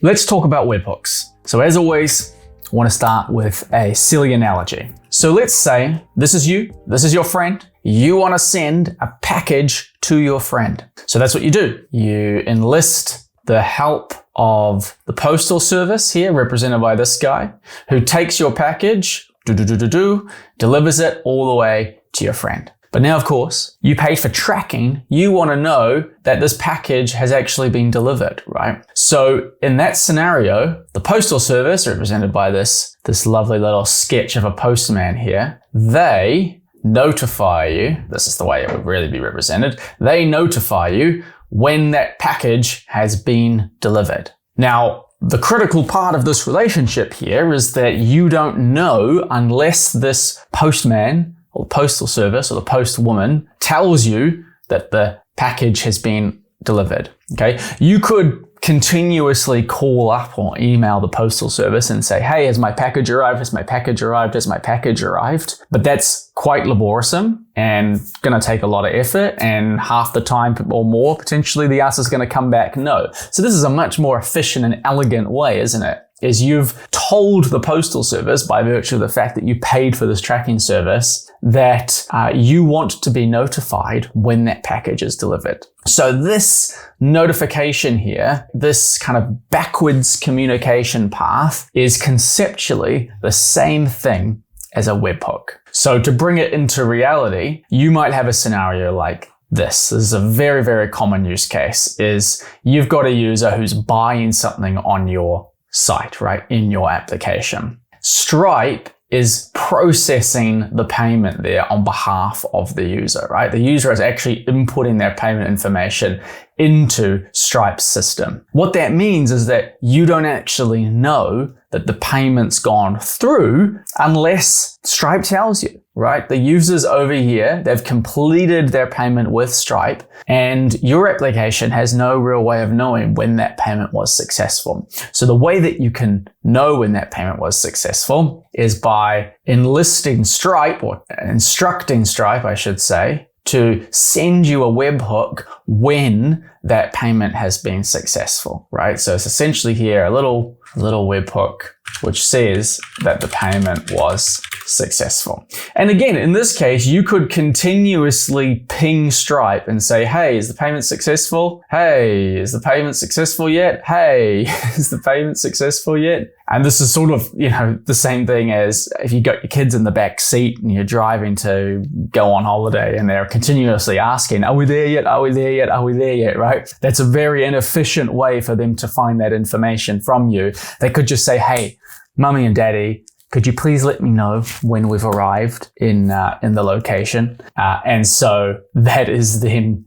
Let's talk about webhooks. So as always, I want to start with a silly analogy. So let's say this is you, this is your friend. You want to send a package to your friend. So that's what you do. You enlist the help of the postal service here, represented by this guy, who takes your package, delivers it all the way to your friend. But now, of course, you paid for tracking. You want to know that this package has actually been delivered, right? So in that scenario, the postal service, represented by this lovely little sketch of a postman here, they notify you, this is the way it would really be represented, they notify you when that package has been delivered. Now, the critical part of this relationship here is that you don't know unless this postman or the postal service or the postwoman tells you that the package has been delivered, okay? You could continuously call up or email the postal service and say, hey, has my package arrived? Has my package arrived? Has my package arrived? But that's quite laborisome and gonna take a lot of effort, and half the time or more, potentially the answer is gonna come back no. So this is a much more efficient and elegant way, isn't it? Is you've told the postal service, by virtue of the fact that you paid for this tracking service, that you want to be notified when that package is delivered. So this notification here, this kind of backwards communication path, is conceptually the same thing as a webhook. So to bring it into reality, you might have a scenario like this. This is a very, very common use case, is you've got a user who's buying something on your site, right, in your application. Stripe is processing the payment there on behalf of the user, right? The user is actually inputting their payment information into Stripe's system. What that means is that you don't actually know that the payment's gone through unless Stripe tells you, right? The users over here, they've completed their payment with Stripe, and your application has no real way of knowing when that payment was successful. So the way that you can know when that payment was successful is by enlisting Stripe, or instructing Stripe, I should say, to send you a webhook when that payment has been successful, right? So it's essentially here a little webhook which says that the payment was successful. And again, in this case, you could continuously ping Stripe and say, hey, is the payment successful? Hey, is the payment successful yet? Hey, is the payment successful yet? And this is sort of, the same thing as if you got your kids in the back seat and you're driving to go on holiday and they're continuously asking, are we there yet? Are we there yet? Are we there yet? Right? That's a very inefficient way for them to find that information from you. They could just say, hey, mummy and daddy, could you please let me know when we've arrived in the location? And so that is then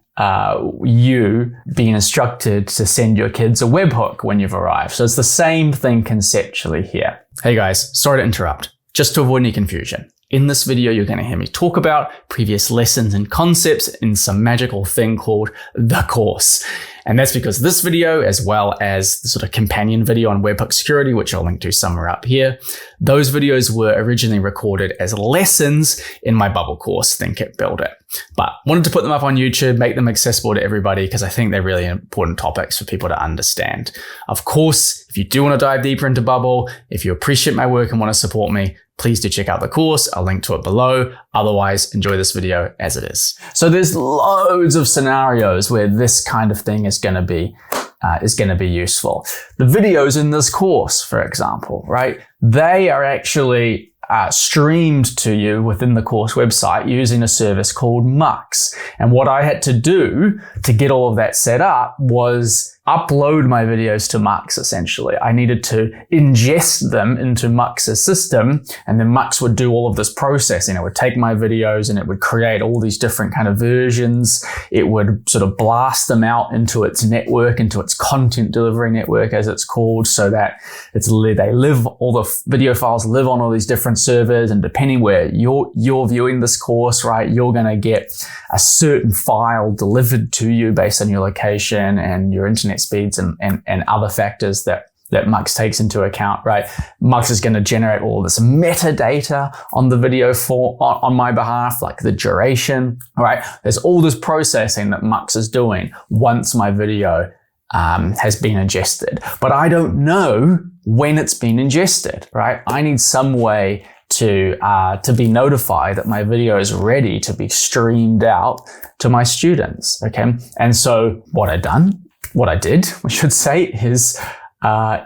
you being instructed to send your kids a webhook when you've arrived. So it's the same thing conceptually here. Hey guys, sorry to interrupt. Just to avoid any confusion. In this video, you're going to hear me talk about previous lessons and concepts in some magical thing called the course. And that's because this video, as well as the sort of companion video on webhook security, which I'll link to somewhere up here, those videos were originally recorded as lessons in my bubble course, Think It, Build It. But wanted to put them up on YouTube, make them accessible to everybody, because I think they're really important topics for people to understand. Of course, if you do want to dive deeper into Bubble, if you appreciate my work and want to support me, please do check out the course. I'll link to it below. Otherwise, enjoy this video as it is. So there's loads of scenarios where this kind of thing is going to be useful. The videos in this course, for example, right? They are actually streamed to you within the course website using a service called Mux. And what I had to do to get all of that set up was upload my videos to Mux, essentially. I needed to ingest them into Mux's system, and then Mux would do all of this processing. It would take my videos and it would create all these different kind of versions. It would sort of blast them out into its network, into its content delivery network, as it's called, so that all the video files live on all these different servers, and depending where you're viewing this course, right, you're going to get a certain file delivered to you based on your location and your internet speeds and other factors that Mux takes into account, right? Mux is going to generate all this metadata on the video on my behalf, like the duration, right? There's all this processing that Mux is doing once my video has been ingested, but I don't know when it's been ingested, right? I need some way to be notified that my video is ready to be streamed out to my students, okay? And so what I did, we should say,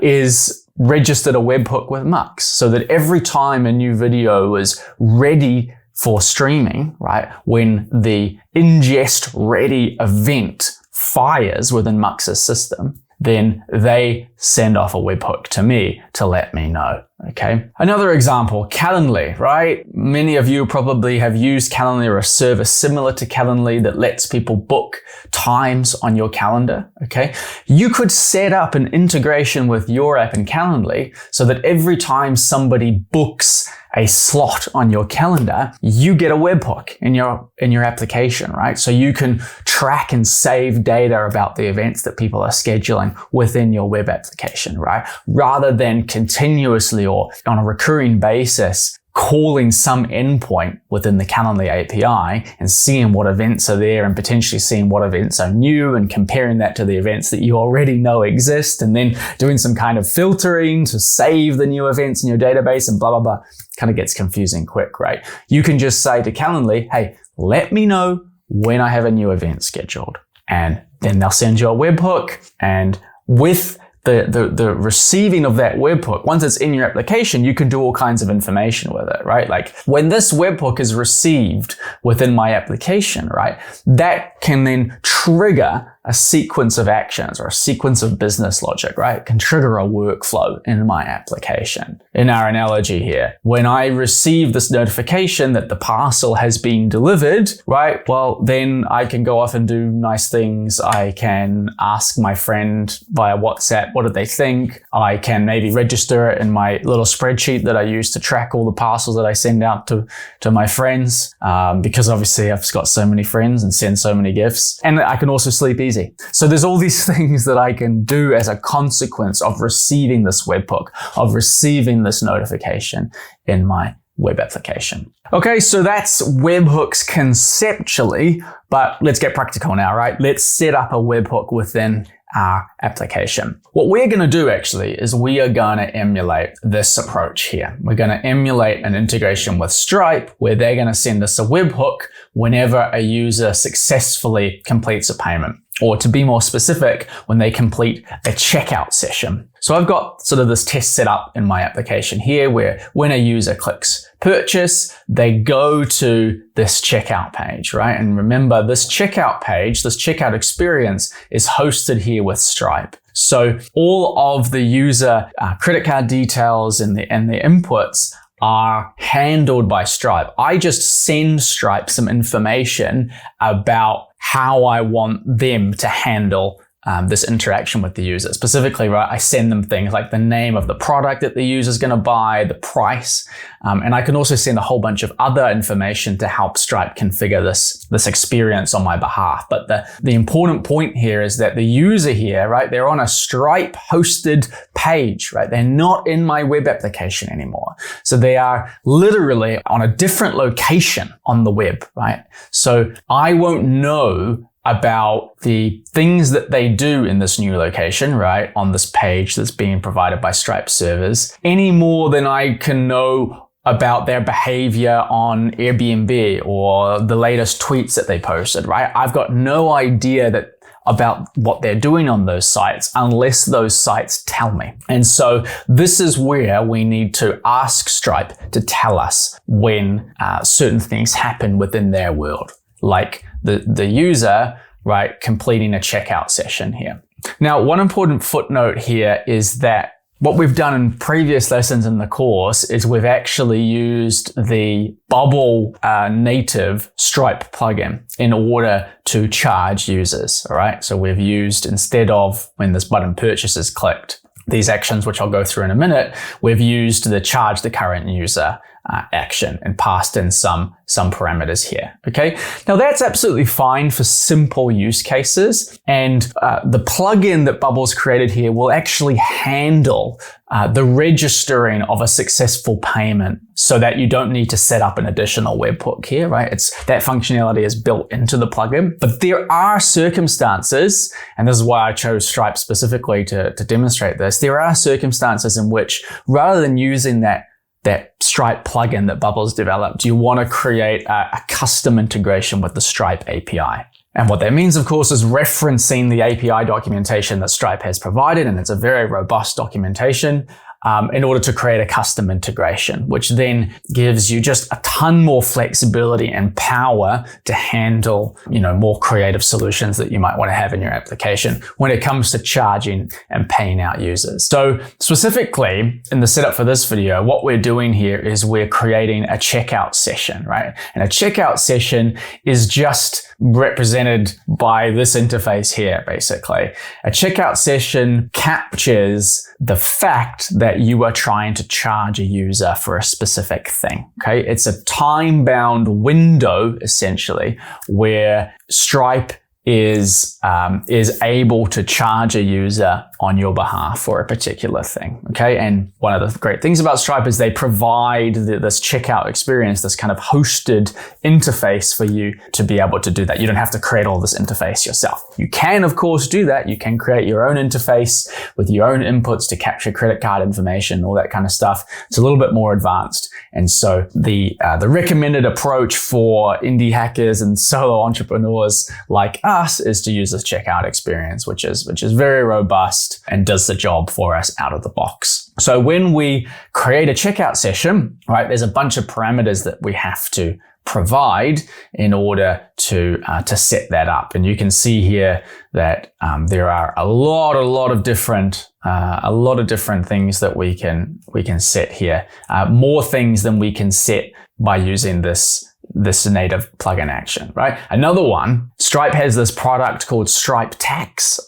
is registered a webhook with Mux so that every time a new video is ready for streaming, right, when the ingest ready event fires within Mux's system, then they send off a webhook to me to let me know. Okay. Another example, Calendly, right? Many of you probably have used Calendly or a service similar to Calendly that lets people book times on your calendar. Okay. You could set up an integration with your app in Calendly so that every time somebody books a slot on your calendar, you get a webhook in your application, right? So you can track and save data about the events that people are scheduling within your web application, right? Rather than continuously or on a recurring basis calling some endpoint within the Calendly API and seeing what events are there and potentially seeing what events are new and comparing that to the events that you already know exist and then doing some kind of filtering to save the new events in your database and blah, blah, blah. Kind of gets confusing quick, right? You can just say to Calendly, hey, let me know when I have a new event scheduled. And then they'll send you a webhook, and with the receiving of that webhook, once it's in your application, you can do all kinds of information with it, right? Like when this webhook is received within my application, right, that can then trigger a sequence of actions or a sequence of business logic, right? It can trigger a workflow in my application. In our analogy here, when I receive this notification that the parcel has been delivered, right? Well, then I can go off and do nice things. I can ask my friend via WhatsApp, what did they think? I can maybe register it in my little spreadsheet that I use to track all the parcels that I send out to my friends, because obviously I've got so many friends and send so many gifts. And I can also sleep easy. So there's all these things that I can do as a consequence of receiving this webhook, of receiving this notification in my web application. Okay, so that's webhooks conceptually, but let's get practical now, right? Let's set up a webhook within our application. What we're going to do actually is we are going to emulate this approach here. We're going to emulate an integration with Stripe where they're going to send us a webhook whenever a user successfully completes a payment. Or to be more specific, when they complete a checkout session. So I've got sort of this test set up in my application here where when a user clicks purchase, they go to this checkout page, right? And remember, this checkout page, this checkout experience is hosted here with Stripe. So all of the user credit card details and the inputs are handled by Stripe. I just send Stripe some information about how I want them to handle this interaction with the user. Specifically, right, I send them things like the name of the product that the user is going to buy, the price, and I can also send a whole bunch of other information to help Stripe configure this experience on my behalf. But the important point here is that the user here, right, they're on a Stripe hosted page, right? They're not in my web application anymore. So they are literally on a different location on the web, right? So I won't know about the things that they do in this new location, right, on this page that's being provided by Stripe servers, any more than I can know about their behavior on Airbnb or the latest tweets that they posted, right? I've got no idea about what they're doing on those sites unless those sites tell me. And so this is where we need to ask Stripe to tell us when certain things happen within their world, like the user, right, completing a checkout session here. Now, one important footnote here is that what we've done in previous lessons in the course is we've actually used the Bubble native Stripe plugin in order to charge users, all right? So we've used, instead of when this button purchase is clicked, these actions, which I'll go through in a minute, we've used the charge the current user action and passed in some parameters here. Okay, now that's absolutely fine for simple use cases, and the plugin that Bubbles created here will actually handle the registering of a successful payment so that you don't need to set up an additional webhook here, right? That functionality is built into the plugin. But there are circumstances, and this is why I chose Stripe specifically to demonstrate this, there are circumstances in which rather than using that Stripe plugin that Bubbles developed, you want to create a custom integration with the Stripe API. And what that means, of course, is referencing the API documentation that Stripe has provided, and it's a very robust documentation, in order to create a custom integration, which then gives you just a ton more flexibility and power to handle, more creative solutions that you might want to have in your application when it comes to charging and paying out users. So specifically in the setup for this video, what we're doing here is we're creating a checkout session, right? And a checkout session is just represented by this interface here, basically. A checkout session captures the fact that you are trying to charge a user for a specific thing, okay? It's a time-bound window, essentially, where Stripe is able to charge a user on your behalf for a particular thing, okay? And one of the great things about Stripe is they provide this checkout experience, this kind of hosted interface for you to be able to do that. You don't have to create all this interface yourself. You can, of course, do that. You can create your own interface with your own inputs to capture credit card information, all that kind of stuff. It's a little bit more advanced. And so the recommended approach for indie hackers and solo entrepreneurs like us is to use this checkout experience, which is very robust and does the job for us out of the box. So when we create a checkout session, right, there's a bunch of parameters that we have to provide in order to set that up. And you can see here that there are a lot of different things that we can set here. More things than we can set by using this native plugin action, right? Another one, Stripe has this product called Stripe Tax,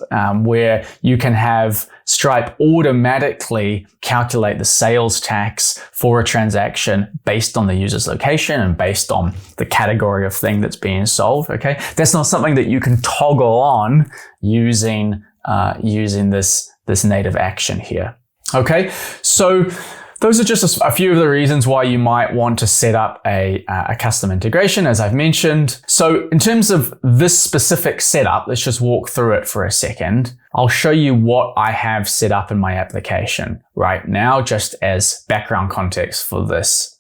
where you can have Stripe automatically calculate the sales tax for a transaction based on the user's location and based on the category of thing that's being sold, okay? That's not something that you can toggle on using this native action here, okay? So those are just a few of the reasons why you might want to set up a custom integration, as I've mentioned. So in terms of this specific setup, let's just walk through it for a second. I'll show you what I have set up in my application right now, just as background context for this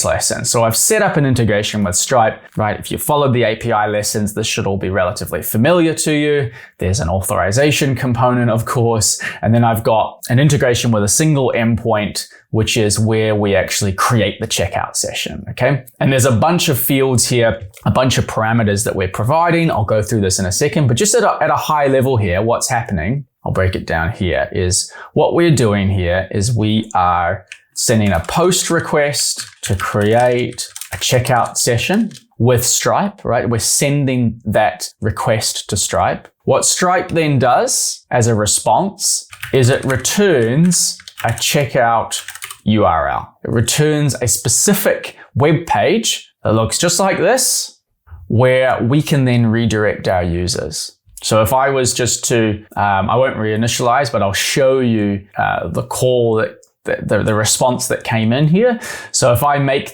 lesson. So I've set up an integration with Stripe, right? If you followed the API lessons, this should all be relatively familiar to you. There's an authorization component, of course, and then I've got an integration with a single endpoint, which is where we actually create the checkout session, okay? And there's a bunch of fields here, a bunch of parameters that we're providing. I'll go through this in a second, but just at a high level here, what's happening, I'll break it down here, is what we're doing here is we are sending a post request to create a checkout session with Stripe, right? We're sending that request to Stripe. What Stripe then does as a response is it returns a checkout URL. It returns a specific web page that looks just like this, where we can then redirect our users. So if I was just to, I won't reinitialize, but I'll show you the call the response that came in here. So if I make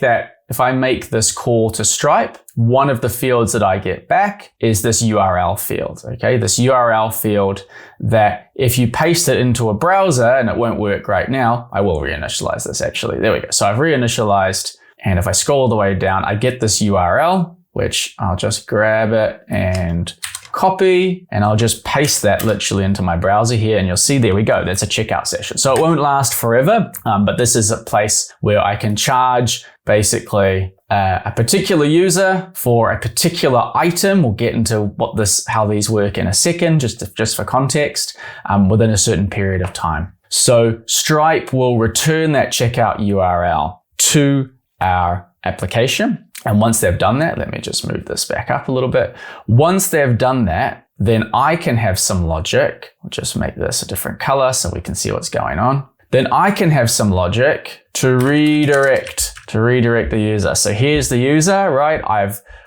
this call to Stripe, one of the fields that I get back is this URL field, okay? This URL field that if you paste it into a browser, and it won't work right now, I will reinitialize this actually. There we go. So I've reinitialized, and if I scroll all the way down, I get this URL, which I'll just grab it and copy, and I'll just paste that literally into my browser here, and you'll see, there we go, that's a checkout session. So it won't last forever, but this is a place where I can charge basically a particular user for a particular item. We'll get into how these work in a second, just for context, within a certain period of time. So Stripe will return that checkout URL to our application. And once they've done that, let me just move this back up a little bit. Once they've done that, then I can have some logic. I'll just make this a different color so we can see what's going on. Then I can have some logic to redirect to redirect the user. So here's the user, right?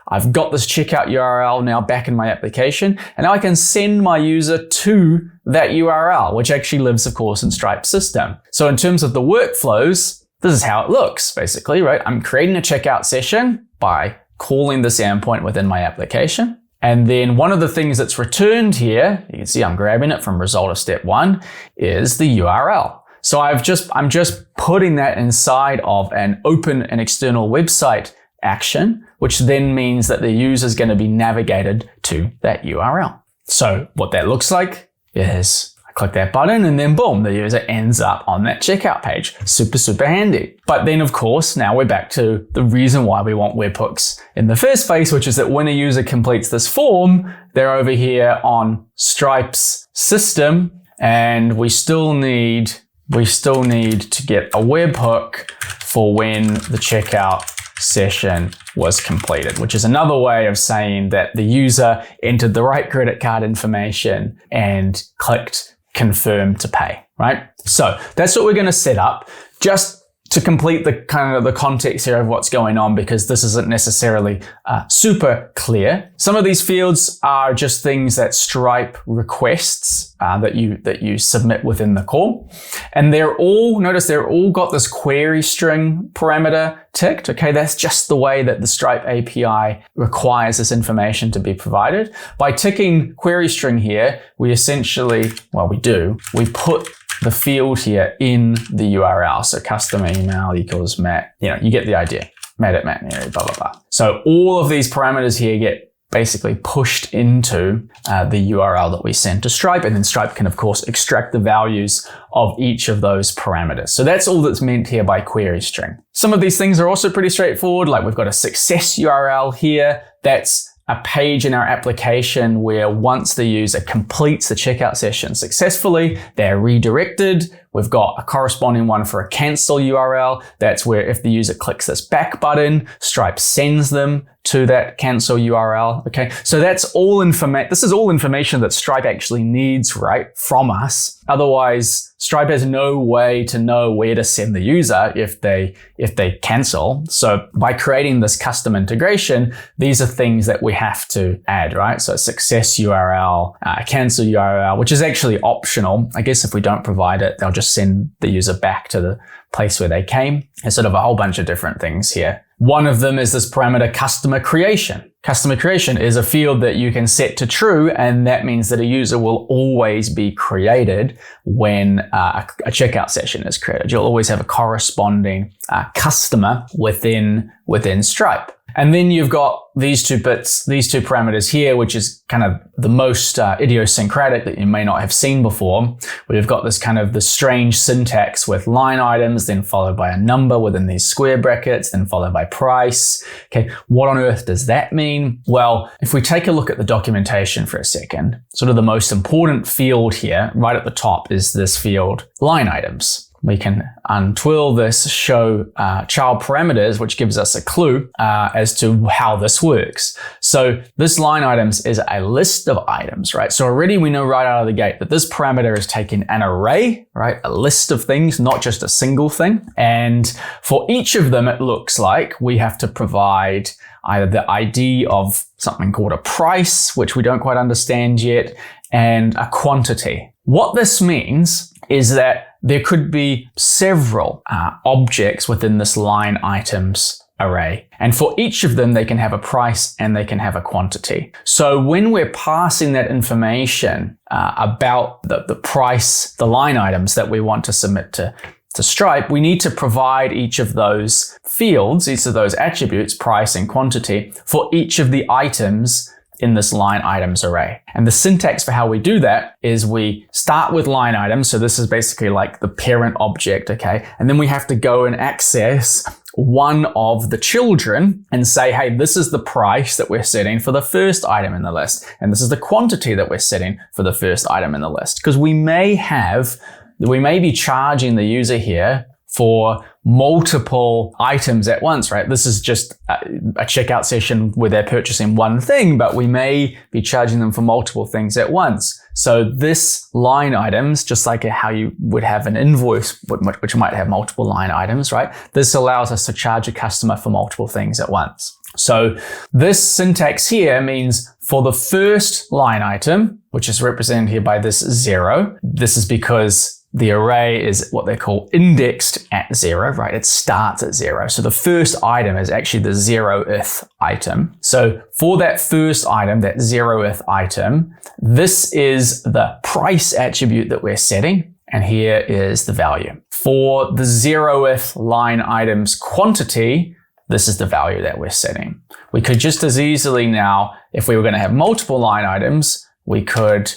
I've got this checkout URL now back in my application, and now I can send my user to that URL, which actually lives, of course, in Stripe's system. So in terms of the workflows, this is how it looks, basically, right? I'm creating a checkout session by calling this endpoint within my application. And then one of the things that's returned here, you can see I'm grabbing it from result of step 1, is the URL. So I'm just putting that inside of an open and external website action, which then means that the user is going to be navigated to that URL. So what that looks like is I click that button and then boom, the user ends up on that checkout page. Super, super handy. But then of course, now we're back to the reason why we want webhooks in the first place, which is that when a user completes this form, they're over here on Stripe's system, and we still need to get a webhook for when the checkout session was completed, which is another way of saying that the user entered the right credit card information and clicked confirm to pay, right? So that's what we're going to set up just to complete the kind of the context here of what's going on, because this isn't necessarily super clear. Some of these fields are just things that Stripe requests that you submit within the call. And notice they're all got this query string parameter ticked. Okay, that's just the way that the Stripe API requires this information to be provided. By ticking query string here, we put the field here in the URL. So customer email equals Matt, you get the idea. Matt at Matt, blah, blah, blah. So all of these parameters here get basically pushed into the URL that we send to Stripe, and then Stripe can of course extract the values of each of those parameters. So that's all that's meant here by query string. Some of these things are also pretty straightforward, like we've got a success URL here. That's a page in our application where once the user completes the checkout session successfully, they're redirected. We've got a corresponding one for a cancel URL. That's where if the user clicks this back button, Stripe sends them to that cancel URL. Okay, so that's all information. This is all information that Stripe actually needs, right, from us. Otherwise, Stripe has no way to know where to send the user if they cancel. So by creating this custom integration, these are things that we have to add, right? So success URL, cancel URL, which is actually optional. I guess if we don't provide it, they'll just send the user back to the place where they came. There's sort of a whole bunch of different things here. One of them is this parameter customer creation. Customer creation is a field that you can set to true, and that means that a user will always be created when a checkout session is created. You'll always have a corresponding customer within Stripe. And then you've got these two parameters here, which is kind of the most idiosyncratic that you may not have seen before. We've got this kind of the strange syntax with line items, then followed by a number within these square brackets, then followed by price. Okay, what on earth does that mean? Well, if we take a look at the documentation for a second, sort of the most important field here, right at the top, is this field line items. We can untwill this show child parameters, which gives us a clue as to how this works. So this line items is a list of items, right? So already we know right out of the gate that this parameter is taking an array, right? A list of things, not just a single thing. And for each of them, it looks like we have to provide either the ID of something called a price, which we don't quite understand yet, and a quantity. What this means is that there could be several objects within this line items array. And for each of them, they can have a price and they can have a quantity. So when we're passing that information about the price, the line items that we want to submit to Stripe, we need to provide each of those fields, each of those attributes, price and quantity, for each of the items in this line items array. And the syntax for how we do that is we start with line items. So this is basically like the parent object, okay? And then we have to go and access one of the children and say, hey, this is the price that we're setting for the first item in the list. And this is the quantity that we're setting for the first item in the list. Because we may be charging the user here for multiple items at once, right? This is just a checkout session where they're purchasing one thing, but we may be charging them for multiple things at once. So this line items, just like how you would have an invoice, which might have multiple line items, right? This allows us to charge a customer for multiple things at once. So this syntax here means for the first line item, which is represented here by this 0, this is because the array is what they call indexed at 0, right? It starts at 0. So the first item is actually the 0th item. So for that first item, that 0th item, this is the price attribute that we're setting. And here is the value. For the 0th line item's quantity, this is the value that we're setting. We could just as easily now, if we were going to have multiple line items, we could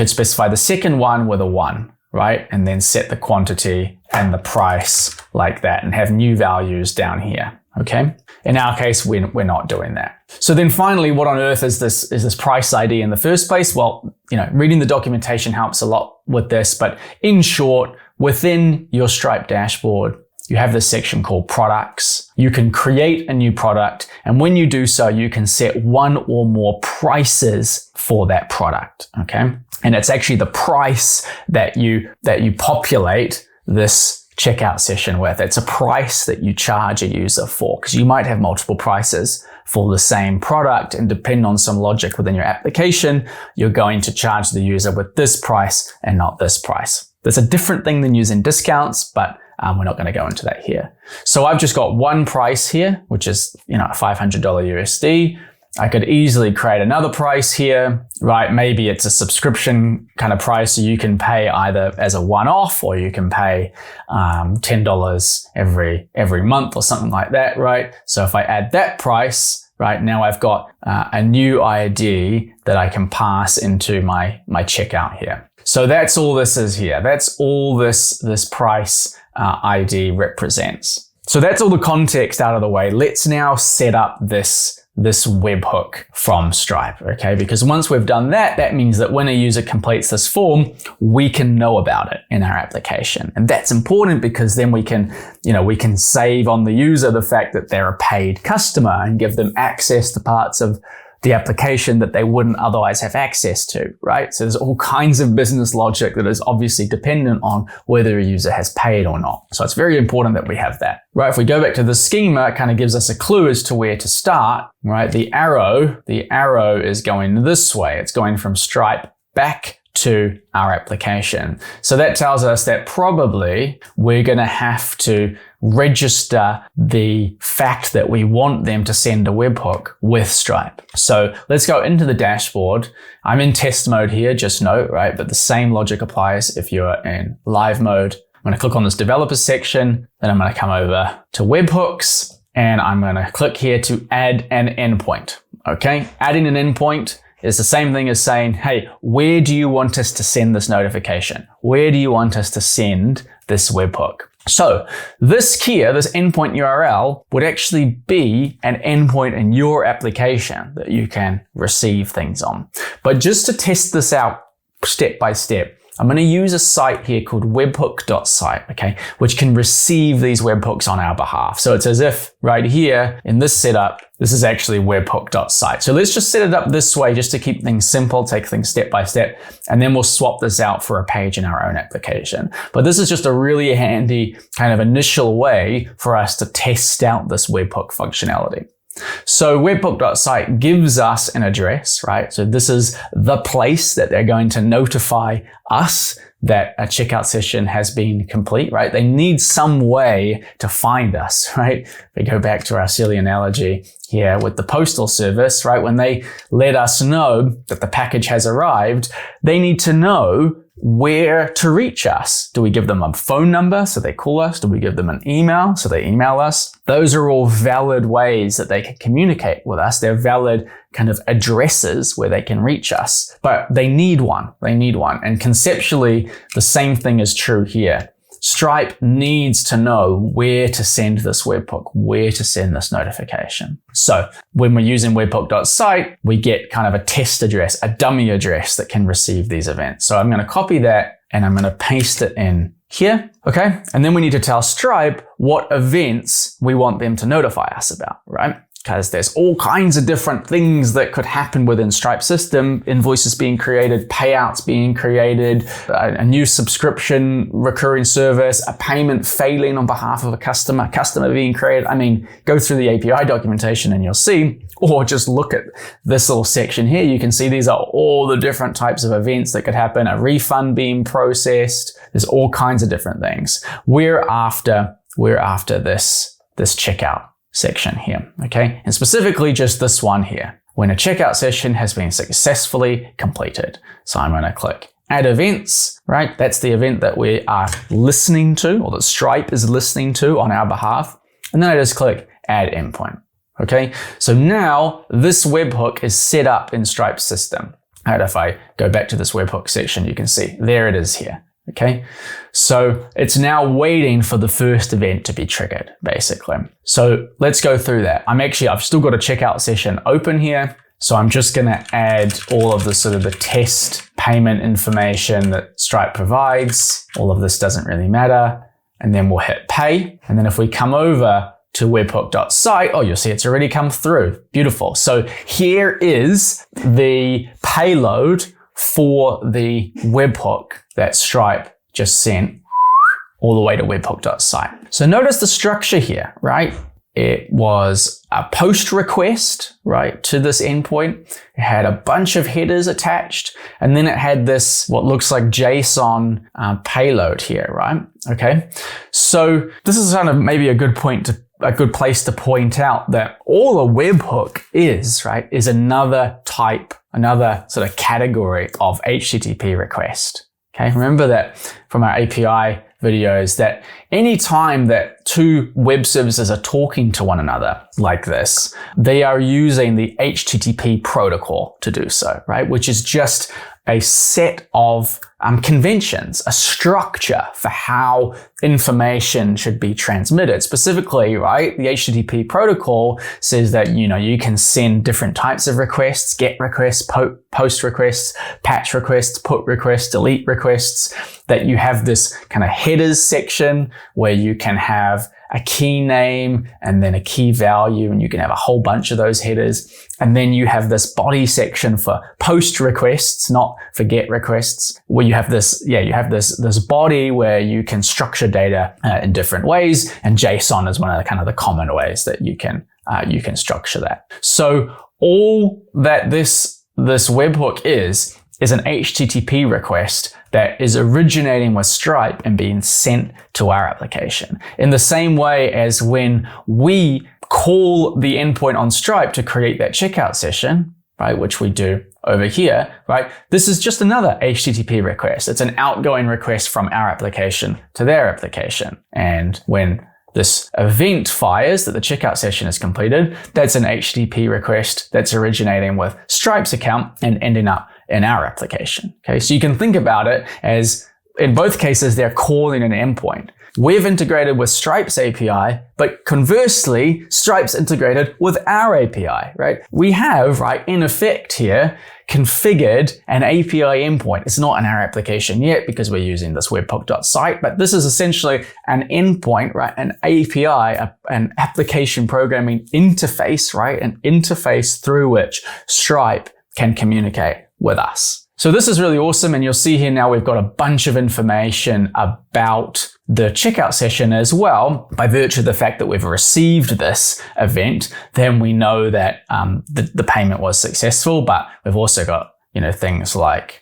specify the second one with a 1, right? And then set the quantity and the price like that and have new values down here, okay? In our case, we're not doing that. So then finally, what on earth is this price ID in the first place? Well, reading the documentation helps a lot with this, but in short, within your Stripe dashboard, you have this section called products. You can create a new product, and when you do so, you can set one or more prices for that product, okay? And it's actually the price that you populate this checkout session with. It's a price that you charge a user for, because you might have multiple prices for the same product, and depending on some logic within your application, you're going to charge the user with this price and not this price. That's a different thing than using discounts, but we're not going to go into that here. So I've just got one price here, which is, $500 USD. I could easily create another price here, right? Maybe it's a subscription kind of price, so you can pay either as a one-off or you can pay $10 every month or something like that, right? So if I add that price, right, now I've got a new ID that I can pass into my checkout here. So that's all this is here. That's all this price ID represents. So that's all the context out of the way. Let's now set up this webhook from Stripe, okay? Because once we've done that, that means that when a user completes this form, we can know about it in our application. And that's important because then we can save on the user the fact that they're a paid customer and give them access to parts of the application that they wouldn't otherwise have access to, right? So there's all kinds of business logic that is obviously dependent on whether a user has paid or not. So it's very important that we have that, right? If we go back to the schema, it kind of gives us a clue as to where to start, right? The arrow is going this way. It's going from Stripe back to our application. So that tells us that probably we're going to have to register the fact that we want them to send a webhook with Stripe. So let's go into the dashboard. I'm in test mode here, just note, right? But the same logic applies if you're in live mode. I'm going to click on this developer section, then I'm going to come over to webhooks, and I'm going to click here to add an endpoint. Okay, adding an endpoint is the same thing as saying, hey, where do you want us to send this notification? Where do you want us to send this webhook? So this here, this endpoint URL would actually be an endpoint in your application that you can receive things on. But just to test this out step by step, I'm going to use a site here called webhook.site, okay, which can receive these webhooks on our behalf. So it's as if right here in this setup, this is actually webhook.site. So let's just set it up this way just to keep things simple, take things step by step, and then we'll swap this out for a page in our own application. But this is just a really handy kind of initial way for us to test out this webhook functionality. So webhook.site gives us an address, right? So this is the place that they're going to notify us that a checkout session has been complete, right? They need some way to find us, right? If we go back to our silly analogy here with the postal service, right? When they let us know that the package has arrived, they need to know where to reach us. Do we give them a phone number so they call us? Do we give them an email so they email us? Those are all valid ways that they can communicate with us. They're valid kind of addresses where they can reach us, but they need one. They need one. And conceptually, the same thing is true here. Stripe needs to know where to send this webhook, where to send this notification. So when we're using webhook.site, we get kind of a test address, a dummy address that can receive these events. So I'm going to copy that and I'm going to paste it in here, okay? And then we need to tell Stripe what events we want them to notify us about, right? Because there's all kinds of different things that could happen within Stripe's system. Invoices being created, payouts being created, a new subscription recurring service, a payment failing on behalf of a customer being created. I mean, go through the API documentation and you'll see, or just look at this little section here. You can see these are all the different types of events that could happen, a refund being processed. There's all kinds of different things. We're after this checkout section here, okay? And specifically just this one here, when a checkout session has been successfully completed. So I'm going to click add events, right? That's the event that we are listening to, or that Stripe is listening to on our behalf. And then I just click add endpoint, okay? So now this webhook is set up in Stripe's system. And if I go back to this webhook section, you can see there it is here. Okay, so it's now waiting for the first event to be triggered, basically. So let's go through that. I've still got a checkout session open here. So I'm just going to add all of the sort of the test payment information that Stripe provides. All of this doesn't really matter. And then we'll hit pay. And then if we come over to webhook.site, oh, you'll see it's already come through. Beautiful. So here is the payload for the webhook that Stripe just sent all the way to webhook.site. So notice the structure here, right? It was a post request, right, to this endpoint. It had a bunch of headers attached, and then it had this, what looks like JSON payload here, right? Okay. So this is kind of maybe a good place to point out that all a webhook is, right, is another sort of category of HTTP request. Okay, remember that from our API videos that any time that two web services are talking to one another like this, they are using the HTTP protocol to do so, right? Which is just a set of conventions, a structure for how information should be transmitted. Specifically, right, the HTTP protocol says that, you can send different types of requests, GET requests, POST requests, patch requests, put requests, delete requests, that you have this kind of headers section where you can have a key name and then a key value, and you can have a whole bunch of those headers. And then you have this body section for post requests, not for GET requests, where you have this body where you can structure data in different ways. And JSON is one of the common ways that you can structure that. So all that this webhook is an HTTP request that is originating with Stripe and being sent to our application. In the same way as when we call the endpoint on Stripe to create that checkout session, right, which we do over here, right? This is just another HTTP request. It's an outgoing request from our application to their application. And when this event fires that the checkout session is completed, that's an HTTP request that's originating with Stripe's account and ending up in our application. Okay, so you can think about it as, in both cases, they're calling an endpoint. We've integrated with Stripe's API, but conversely, Stripe's integrated with our API, right? We have, right, in effect here, configured an API endpoint. It's not in our application yet because we're using this webhook.site, but this is essentially an endpoint, right? An API, an application programming interface, right? An interface through which Stripe can communicate with us. So this is really awesome. And you'll see here now we've got a bunch of information about the checkout session as well. By virtue of the fact that we've received this event, then we know that the payment was successful, but we've also got, things like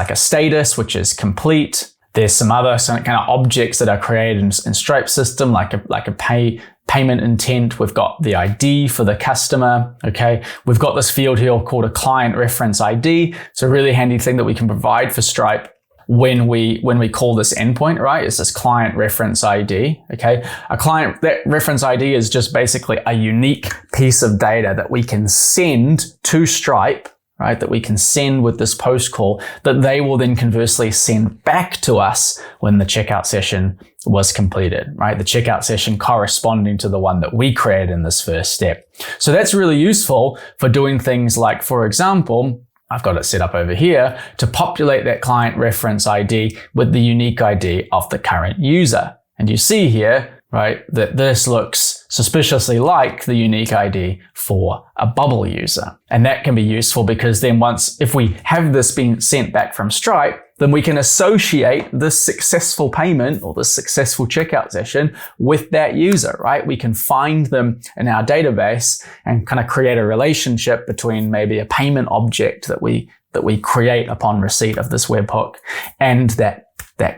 a status, which is complete. There's some kind of objects that are created in Stripe system, like a payment intent. We've got the ID for the customer. Okay. We've got this field here called a client reference ID. It's a really handy thing that we can provide for Stripe when we call this endpoint, right? It's this client reference ID. Okay. That reference ID is just basically a unique piece of data that we can send to Stripe, right? That we can send with this post call that they will then conversely send back to us when the checkout session was completed, right? The checkout session corresponding to the one that we created in this first step. So that's really useful for doing things like, for example, I've got it set up over here to populate that client reference ID with the unique ID of the current user. And you see here, right, that this looks suspiciously like the unique ID for a Bubble user. And that can be useful because then if we have this being sent back from Stripe, then we can associate this successful payment or this successful checkout session with that user, right? We can find them in our database and kind of create a relationship between maybe a payment object that we create upon receipt of this webhook and that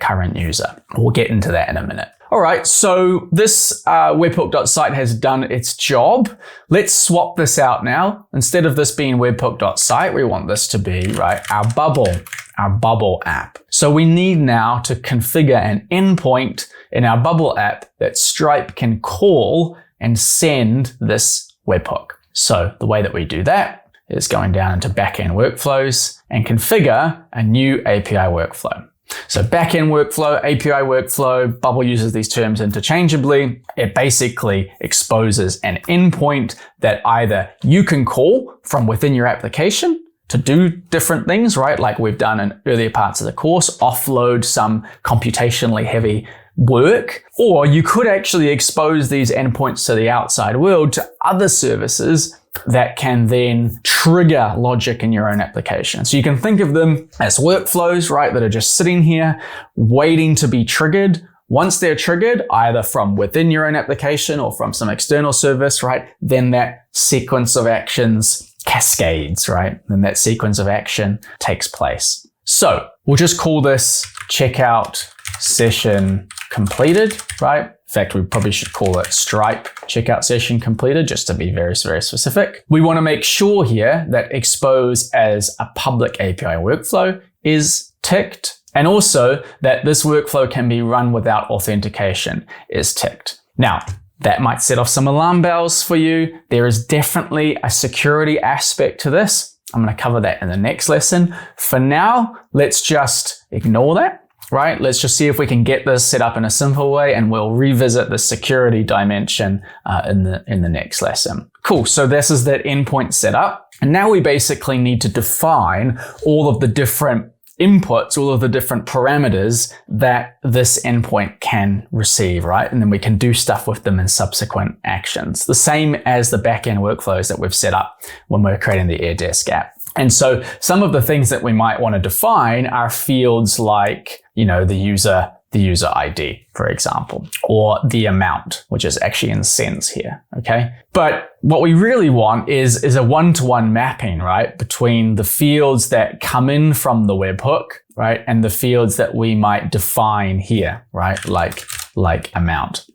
current user. We'll get into that in a minute. All right, so this webhook.site has done its job. Let's swap this out now. Instead of this being webhook.site, we want this to be, right, our Bubble app. So we need now to configure an endpoint in our Bubble app that Stripe can call and send this webhook. So the way that we do that is going down into backend workflows and configure a new API workflow. So backend workflow, API workflow, Bubble uses these terms interchangeably. It basically exposes an endpoint that either you can call from within your application to do different things, right? Like we've done in earlier parts of the course, offload some computationally heavy work, or you could actually expose these endpoints to the outside world, to other services that can then trigger logic in your own application. So you can think of them as workflows, right, that are just sitting here waiting to be triggered. Once they're triggered, either from within your own application or from some external service, right, then that sequence of actions cascades, right? Then that sequence of action takes place. So we'll just call this checkout session completed, right? In fact, we probably should call it Stripe checkout session completed, just to be very, very specific. We want to make sure here that expose as a public API workflow is ticked, and also that this workflow can be run without authentication is ticked. Now, that might set off some alarm bells for you. There is definitely a security aspect to this. I'm going to cover that in the next lesson. For now, let's just ignore that. Right? Let's just see if we can get this set up in a simple way, and we'll revisit the security dimension in the next lesson. Cool. So this is that endpoint setup. And now we basically need to define all of the different inputs, all of the different parameters that this endpoint can receive, right? And then we can do stuff with them in subsequent actions. The same as the backend workflows that we've set up when we're creating the AirDesk app. And so some of the things that we might want to define are fields like, the user ID, for example, or the amount, which is actually in cents here, okay? But what we really want is a one-to-one mapping, right, between the fields that come in from the webhook, right, and the fields that we might define here, right, like amount.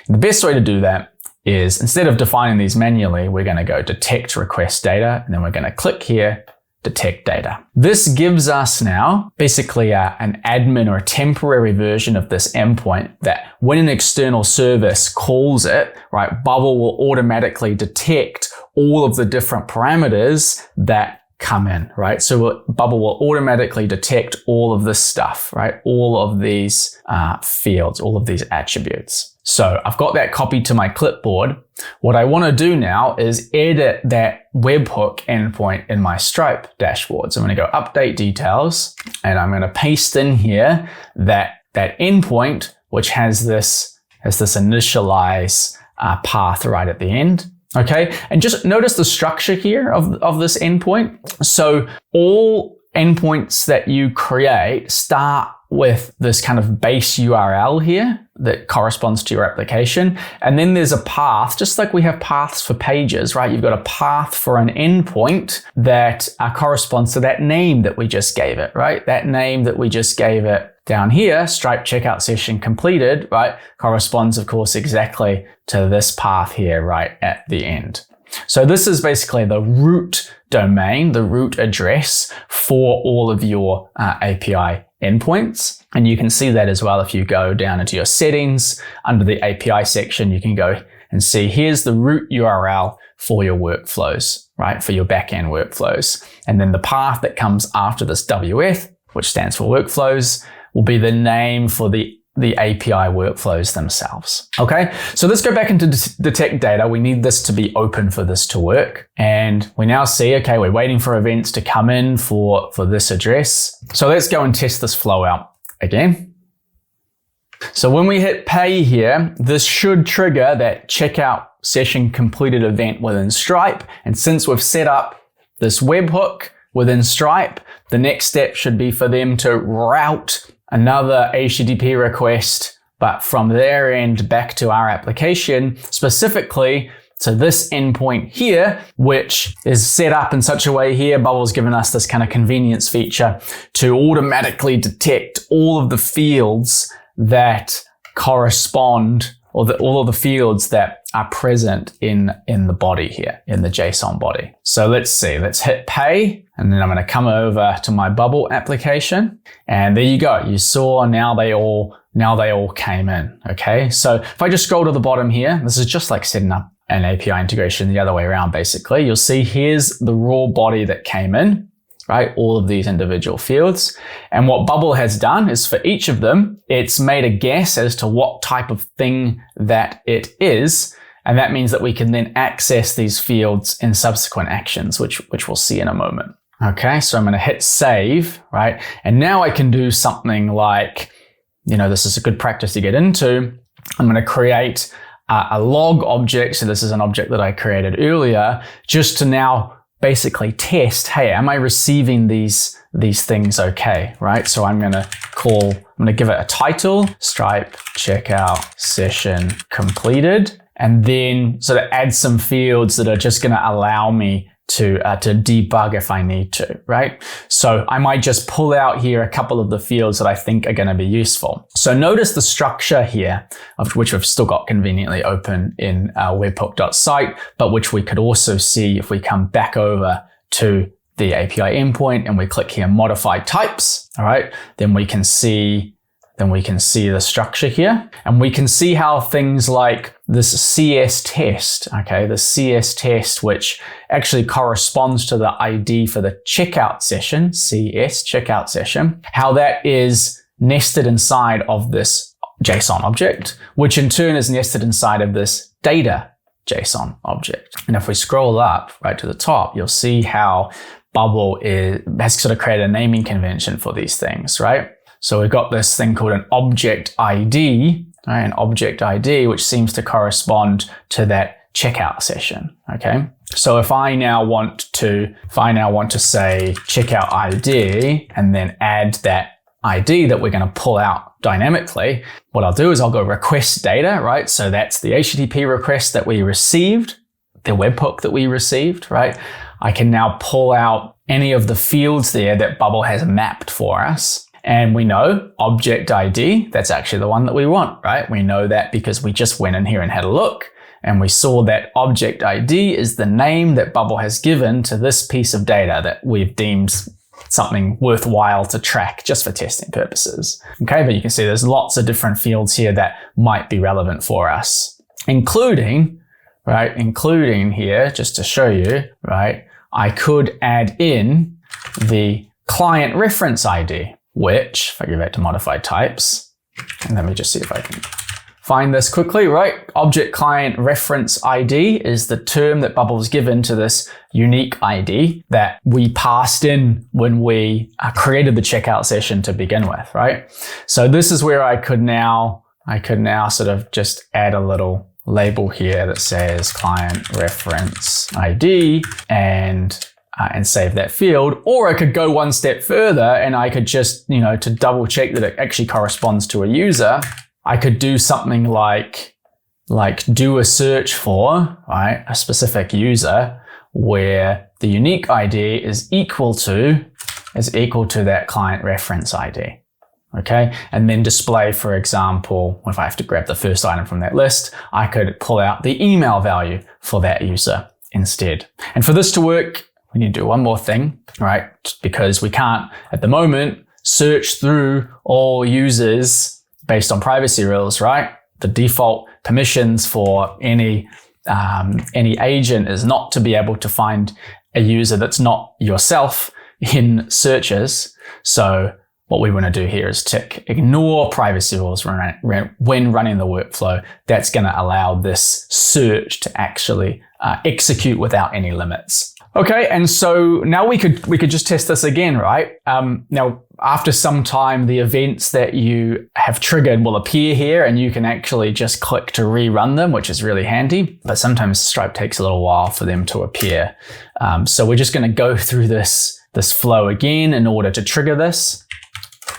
The best way to do that is, instead of defining these manually, we're going to go detect request data, and then we're going to click here, detect data. This gives us now basically an admin or a temporary version of this endpoint that when an external service calls it, right, Bubble will automatically detect all of the different parameters that come in, right? So Bubble will automatically detect all of this stuff, right? All of these fields, all of these attributes. So I've got that copied to my clipboard. What I want to do now is edit that webhook endpoint in my Stripe dashboard. So I'm going to go update details, and I'm going to paste in here that endpoint, which has this initialize path right at the end. Okay, and just notice the structure here of this endpoint. So all endpoints that you create start with this kind of base URL here that corresponds to your application. And then there's a path, just like we have paths for pages, right? You've got a path for an endpoint that corresponds to that name that we just gave it, right? That name that we just gave it down here, Stripe checkout session completed, right, corresponds, of course, exactly to this path here right at the end. So this is basically the root domain, the root address for all of your API endpoints. And you can see that as well if you go down into your settings under the API section. You can go and see here's the root URL for your workflows, right, for your backend workflows. And then the path that comes after this WF, which stands for workflows, will be the name for the the API workflows themselves. Okay, so let's go back into detect data. We need this to be open for this to work. And we now see, okay, we're waiting for events to come in for this address. So let's go and test this flow out again. So when we hit pay here, this should trigger that checkout session completed event within Stripe. And since we've set up this webhook within Stripe, the next step should be for them to route another HTTP request, but from their end back to our application, specifically to this endpoint here, which is set up in such a way here. Bubble's given us this kind of convenience feature to automatically detect all of the fields that correspond, or all of the fields that are present in the body here, in the JSON body. So let's see, let's hit pay, and then I'm gonna come over to my Bubble application, and there you go. You saw now they all came in, okay? So if I just scroll to the bottom here, this is just like setting up an API integration the other way around, basically. You'll see here's the raw body that came in, right? All of these individual fields. And what Bubble has done is for each of them, it's made a guess as to what type of thing that it is. And that means that we can then access these fields in subsequent actions, which we'll see in a moment. Okay, so I'm going to hit save, right? And now I can do something like, this is a good practice to get into. I'm going to create a log object. So this is an object that I created earlier, just to now basically test, hey, am I receiving these things okay, right? So I'm going to give it a title, Stripe checkout session completed, and then sort of add some fields that are just going to allow me to debug if I need to, right? So I might just pull out here a couple of the fields that I think are going to be useful. So notice the structure here, of which we've still got conveniently open in webhook.site, but which we could also see if we come back over to the API endpoint and we click here, modify types, all right? Then we can see the structure here, and we can see how things like this CS test, okay, the CS test, which actually corresponds to the ID for the checkout session, CS checkout session, how that is nested inside of this JSON object, which in turn is nested inside of this data JSON object. And if we scroll up right to the top, you'll see how Bubble has sort of created a naming convention for these things, right? So we've got this thing called an object ID, right? An object ID, which seems to correspond to that checkout session, okay? So if I now want to say checkout ID and then add that ID that we're going to pull out dynamically, what I'll do is I'll go request data, right? So that's the HTTP request that we received, the webhook that we received, right? I can now pull out any of the fields there that Bubble has mapped for us. And we know object ID, that's actually the one that we want, right? We know that because we just went in here and had a look and we saw that object ID is the name that Bubble has given to this piece of data that we've deemed something worthwhile to track just for testing purposes. Okay, but you can see there's lots of different fields here that might be relevant for us, including here, just to show you, right? I could add in the client reference ID, which, if I go back to modified types, and let me just see if I can find this quickly, right? Object client reference ID is the term that Bubble's given to this unique ID that we passed in when we created the checkout session to begin with, right? So this is where I could now sort of just add a little label here that says client reference ID and save that field. Or I could go one step further and I could just, to double check that it actually corresponds to a user, I could do something like do a search for, right, a specific user where the unique ID is equal to that client reference ID. Okay, and then display, for example, if I have to grab the first item from that list, I could pull out the email value for that user instead. And for this to work, we need to do one more thing, right? Because we can't, at the moment, search through all users based on privacy rules, right? The default permissions for any agent is not to be able to find a user that's not yourself in searches. So what we want to do here is tick ignore privacy rules when running the workflow. That's going to allow this search to actually execute without any limits. Okay, and so now we could just test this again, right? Now, after some time, the events that you have triggered will appear here, and you can actually just click to rerun them, which is really handy. But sometimes Stripe takes a little while for them to appear. So we're just going to go through this flow again in order to trigger this.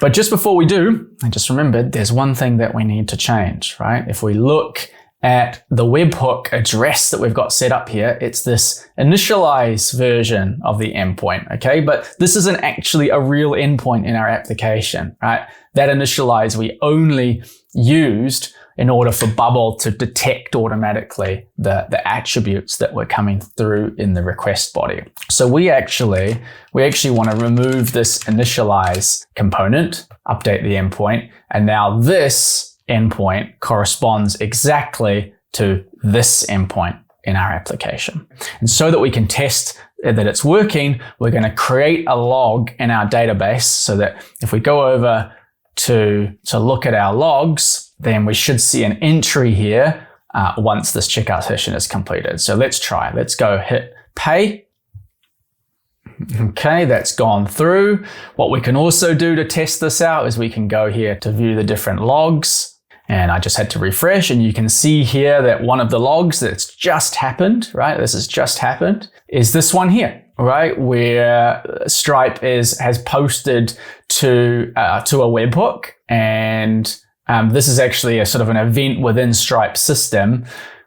But just before we do, I just remembered there's one thing that we need to change, right? If we look at the webhook address that we've got set up here, it's this initialize version of the endpoint, okay? But this isn't actually a real endpoint in our application, right? That initialize we only used in order for Bubble to detect automatically the attributes that were coming through in the request body. So we actually want to remove this initialize component, update the endpoint, and now this endpoint corresponds exactly to this endpoint in our application. And so that we can test that it's working, we're going to create a log in our database so that if we go over to look at our logs, then we should see an entry here once this checkout session is completed. So let's try. Let's go hit pay. Okay, that's gone through. What we can also do to test this out is we can go here to view the different logs. And I just had to refresh, and you can see here that one of the logs that's just happened, right? This has just happened, is this one here, right? Where Stripe has posted to a webhook, and this is actually a sort of an event within Stripe's system.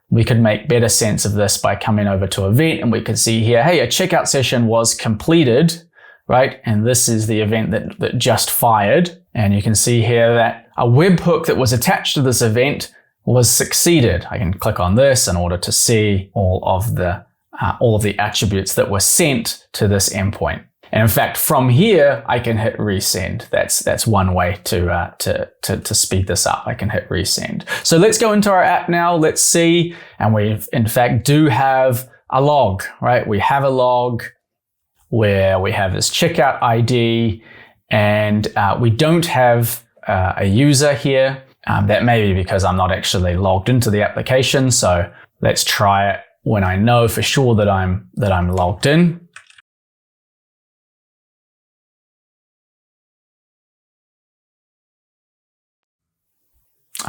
We could make better sense of this by coming over to event, and we could see here, hey, a checkout session was completed, right? And this is the event that just fired. And you can see here that a webhook that was attached to this event was succeeded. I can click on this in order to see all of the attributes that were sent to this endpoint. And in fact, from here, I can hit resend. That's one way to speed this up. I can hit resend. So let's go into our app now. Let's see. And we, in fact, do have a log, right? We have a log where we have this checkout ID, and we don't have a user here. That may be because I'm not actually logged into the application. So let's try it when I know for sure that I'm logged in.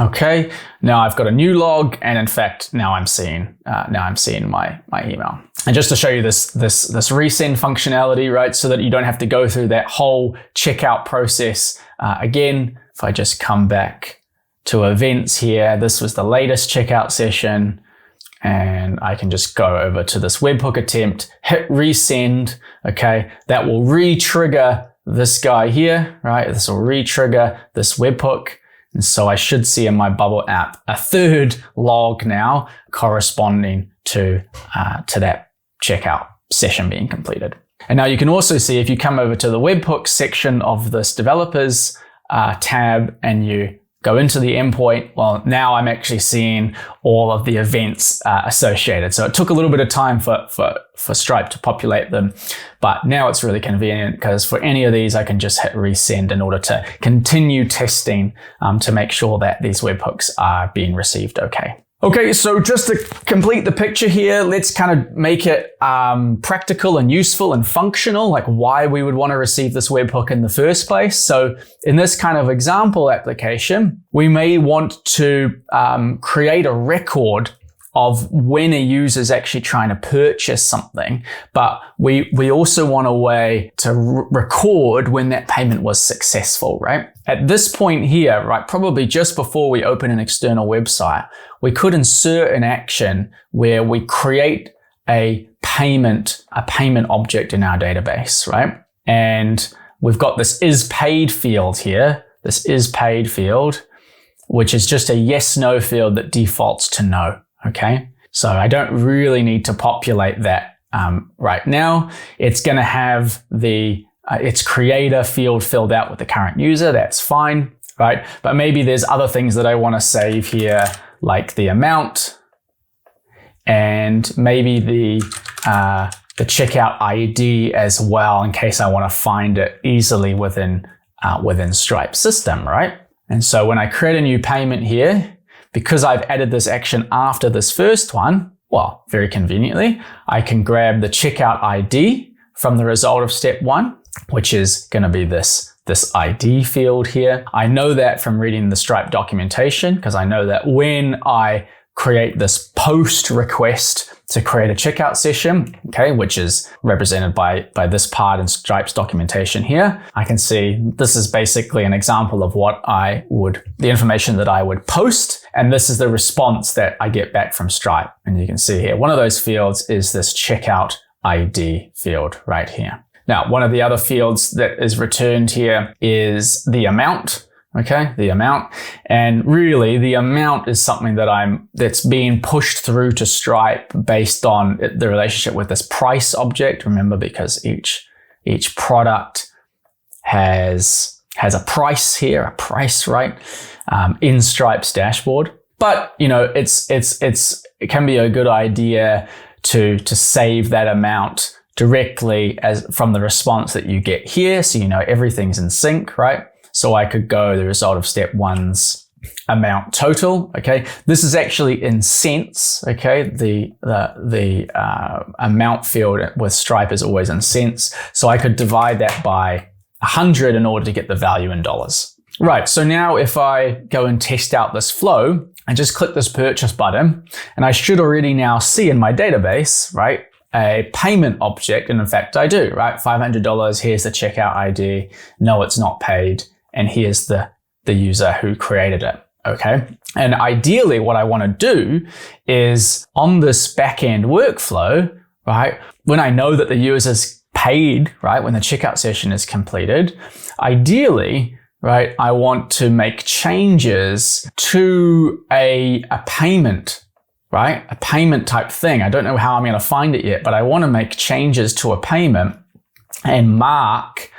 Okay, now I've got a new log, and in fact, now I'm seeing my email. And just to show you this resend functionality, right, so that you don't have to go through that whole checkout process again. If I just come back to events here, this was the latest checkout session, and I can just go over to this webhook attempt, hit resend. Okay, that will re-trigger this guy here, right? This will re-trigger this webhook. And so I should see in my Bubble app a third log now corresponding to that checkout session being completed. And now you can also see if you come over to the webhooks section of this developers tab and you go into the endpoint, well, now I'm actually seeing all of the events associated. So it took a little bit of time for Stripe to populate them, but now it's really convenient because for any of these, I can just hit resend in order to continue testing to make sure that these webhooks are being received okay. Okay, so just to complete the picture here, let's kind of make it practical and useful and functional, like why we would want to receive this webhook in the first place. So in this kind of example application, we may want to create a record of when a user is actually trying to purchase something, but we also want a way to record when that payment was successful, right? At this point here, right, probably just before we open an external website, we could insert an action where we create a payment object in our database, right? And we've got this is paid field here, this is paid field, which is just a yes/no field that defaults to no. Okay, so I don't really need to populate that right now. It's going to have its creator field filled out with the current user. That's fine, right? But maybe there's other things that I want to save here, like the amount and maybe the checkout ID as well, in case I want to find it easily within within Stripe system, right? And so when I create a new payment here, because I've added this action after this first one, well, very conveniently, I can grab the checkout ID from the result of step 1, which is going to be this ID field here. I know that from reading the Stripe documentation, because I know that when I create this post request to create a checkout session, okay, which is represented by this part in Stripe's documentation here, I can see this is basically an example of the information that I would post, and this is the response that I get back from Stripe. And you can see here, one of those fields is this checkout ID field right here. Now, one of the other fields that is returned here is the amount. Okay, the amount. And really the amount is something that's being pushed through to Stripe based on the relationship with this price object. Remember, because each product has a price here, a price, right? In Stripe's dashboard. But, it can be a good idea to save that amount directly from the response that you get here. So, everything's in sync, right? So I could go the result of step 1's amount total. Okay, this is actually in cents. Okay, the amount field with Stripe is always in cents. So I could divide that by 100 in order to get the value in dollars. Right. So now if I go and test out this flow and just click this purchase button, and I should already now see in my database, right, a payment object. And in fact, I do, right? $500. Here's the checkout ID. No, it's not paid. And here's the user who created it, okay? And ideally, what I want to do is on this backend workflow, right, when I know that the user's paid, right, when the checkout session is completed, ideally, right, I want to make changes to a payment, right, a payment type thing. I don't know how I'm going to find it yet, but I want to make changes to a payment and mark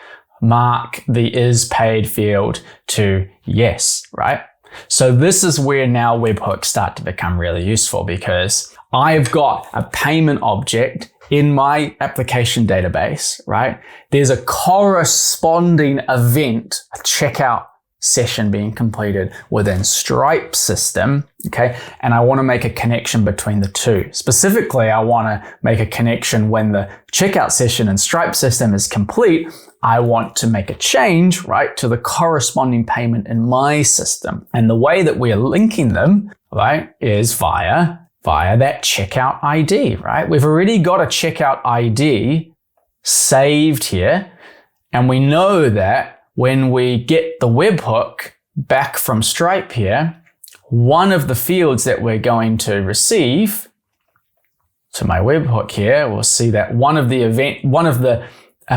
the is paid field to yes, right? So this is where now webhooks start to become really useful, because I've got a payment object in my application database, right? There's a corresponding event, a checkout session being completed within Stripe system, okay? And I want to make a connection between the two. Specifically, I want to make a connection when the checkout session in Stripe system is complete. I want to make a change, right, to the corresponding payment in my system. And the way that we are linking them, right, is via that checkout ID, right? We've already got a checkout ID saved here. And we know that when we get the webhook back from Stripe here, one of the fields that we're going to receive to my webhook here, we'll see that one of the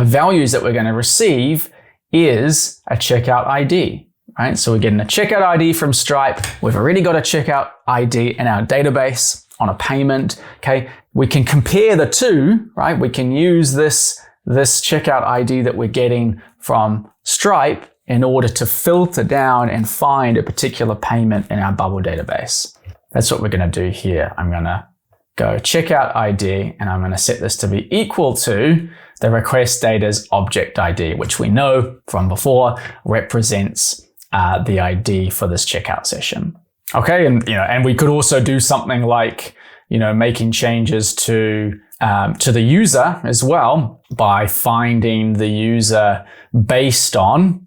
values that we're going to receive is a checkout ID, right? So we're getting a checkout ID from Stripe. We've already got a checkout ID in our database on a payment, okay? We can compare the two, right? We can use this checkout ID that we're getting from Stripe in order to filter down and find a particular payment in our bubble database. That's what we're going to do here. I'm going to go checkout ID, and I'm going to set this to be equal to the request data's object ID, which we know from before represents the ID for this checkout session. Okay, and we could also do something like, making changes to the user as well by finding the user based on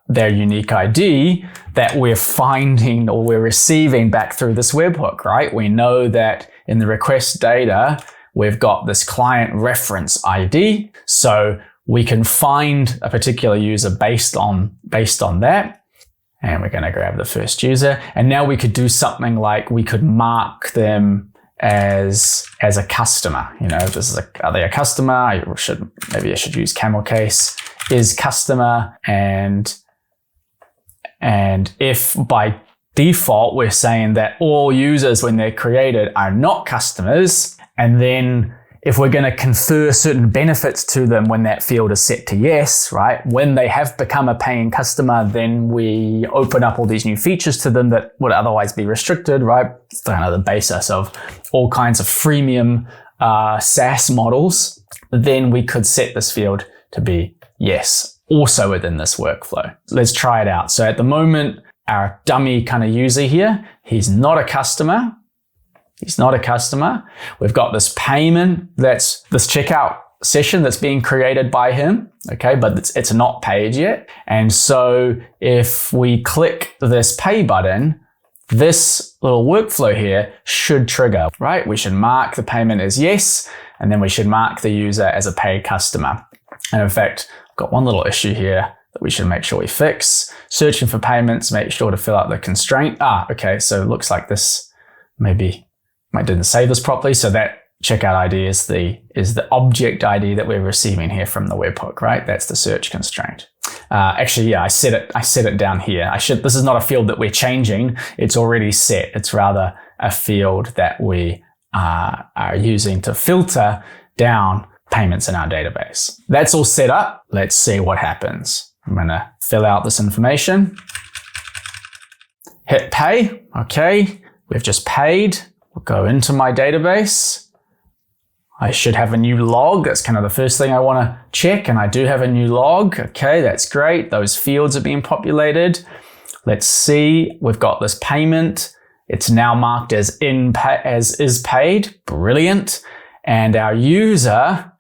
their unique ID that we're finding or we're receiving back through this webhook, right? We know that in the request data, we've got this client reference ID. So we can find a particular user based on that. And we're going to grab the first user. And now we could do something like we could mark them as a customer. If this is are they a customer? Maybe I should use camel case is customer, and if by default we're saying that all users when they're created are not customers, and then if we're going to confer certain benefits to them when that field is set to yes, right? When they have become a paying customer, then we open up all these new features to them that would otherwise be restricted, right? It's kind of the basis of all kinds of freemium SaaS models. Then we could set this field to be yes. also within this workflow. Let's try it out. So at the moment, our dummy kind of user here, he's not a customer. He's not a customer. We've got this payment, that's this checkout session that's being created by him, okay, but it's not paid yet. And so if we click this pay button, this little workflow here should trigger, right? We should mark the payment as yes, and then we should mark the user as a paid customer. And in fact, I've got one little issue here that we should make sure we fix. Searching for payments, make sure to fill out the constraint. Okay, so it looks like this maybe I didn't save this properly. So that checkout ID is the object ID that we're receiving here from the webhook, right? That's the search constraint. Actually, yeah, I set it down here. This is not a field that we're changing. It's already set. It's rather a field that we are using to filter down payments in our database. That's all set up. Let's see what happens. I'm going to fill out this information. Hit pay. Okay, we've just paid. We'll go into my database. I should have a new log. That's kind of the first thing I want to check, and I do have a new log. Okay, that's great. Those fields are being populated. Let's see. We've got this payment. It's now marked as is paid. Brilliant. And our user,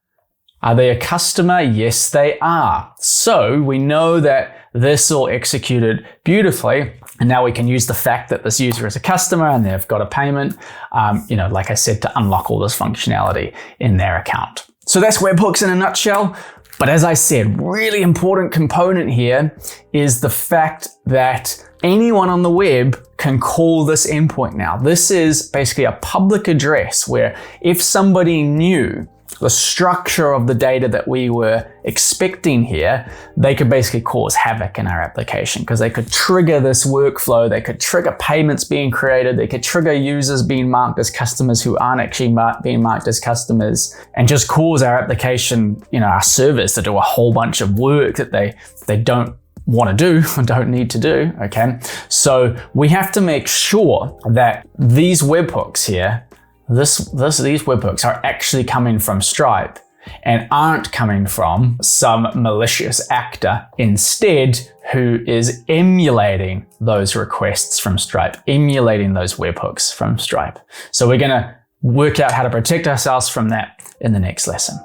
are they a customer? Yes, they are. So we know that this all executed beautifully. And now we can use the fact that this user is a customer and they've got a payment, like I said, to unlock all this functionality in their account. So that's webhooks in a nutshell. But as I said, really important component here is the fact that anyone on the web can call this endpoint now. This is basically a public address where if somebody knew the structure of the data that we were expecting here, they could basically cause havoc in our application because they could trigger this workflow, they could trigger payments being created, they could trigger users being marked as customers who aren't actually being marked as customers, and just cause our application, our servers to do a whole bunch of work that they don't want to do or don't need to do, okay? So we have to make sure that these webhooks here, these webhooks are actually coming from Stripe and aren't coming from some malicious actor instead who is emulating those requests from Stripe, emulating those webhooks from Stripe. So we're going to work out how to protect ourselves from that in the next lesson.